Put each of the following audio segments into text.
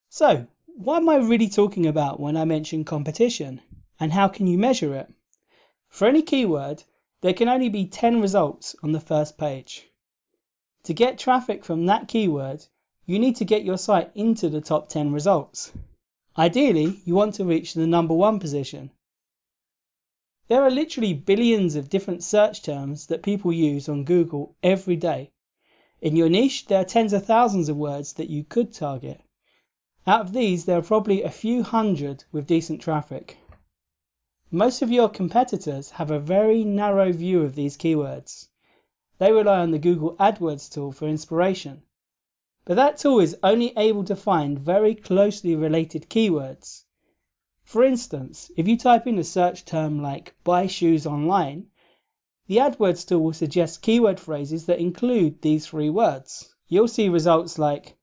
So, what am I really talking about when I mention competition? And how can you measure it? For any keyword, there can only be 10 results on the first page. To get traffic from that keyword, you need to get your site into the top 10 results. Ideally, you want to reach the number 1 position. There are literally billions of different search terms that people use on Google every day. In your niche, there are tens of thousands of words that you could target. Out of these, there are probably a few hundred with decent traffic. Most of your competitors have a very narrow view of these keywords. They rely on the Google AdWords tool for inspiration. But that tool is only able to find very closely related keywords. For instance, if you type in a search term like buy shoes online, the AdWords tool will suggest keyword phrases that include these 3 words. You'll see results like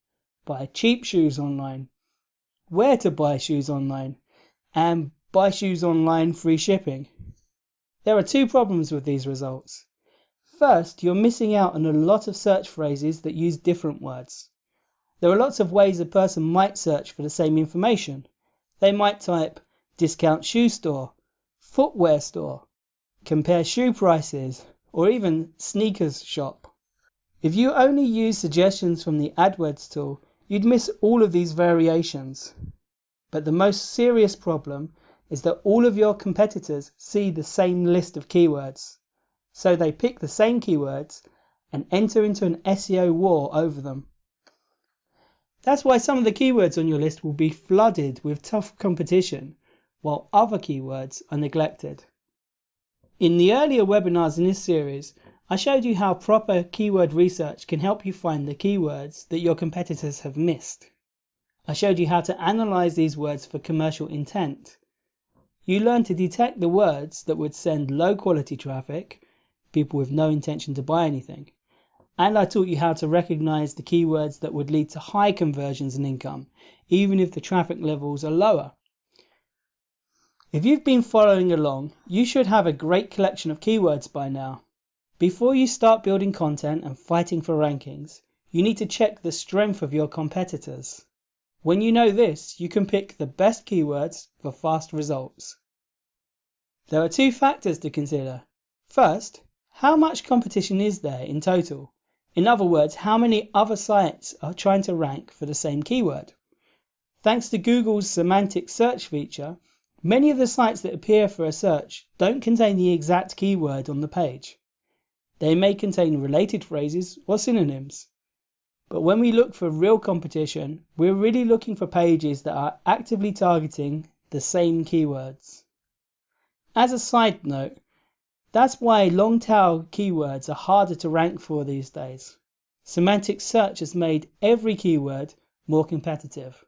buy cheap shoes online, where to buy shoes online, and buy shoes online free shipping. There are 2 problems with these results. First, you're missing out on a lot of search phrases that use different words. There are lots of ways a person might search for the same information. They might type discount shoe store, footwear store, compare shoe prices, or even sneakers shop. If you only use suggestions from the AdWords tool, you'd miss all of these variations. But the most serious problem is that all of your competitors see the same list of keywords. So they pick the same keywords and enter into an SEO war over them. That's why some of the keywords on your list will be flooded with tough competition, while other keywords are neglected. In the earlier webinars in this series, I showed you how proper keyword research can help you find the keywords that your competitors have missed. I showed you how to analyze these words for commercial intent. You learned to detect the words that would send low quality traffic, people with no intention to buy anything. And I taught you how to recognize the keywords that would lead to high conversions and income, even if the traffic levels are lower. If you've been following along, you should have a great collection of keywords by now. Before you start building content and fighting for rankings, you need to check the strength of your competitors. When you know this, you can pick the best keywords for fast results. There are 2 factors to consider. First, how much competition is there in total? In other words, how many other sites are trying to rank for the same keyword? Thanks to Google's semantic search feature, many of the sites that appear for a search don't contain the exact keyword on the page. They may contain related phrases or synonyms. But when we look for real competition, we're really looking for pages that are actively targeting the same keywords. As a side note, that's why long tail keywords are harder to rank for these days. Semantic search has made every keyword more competitive.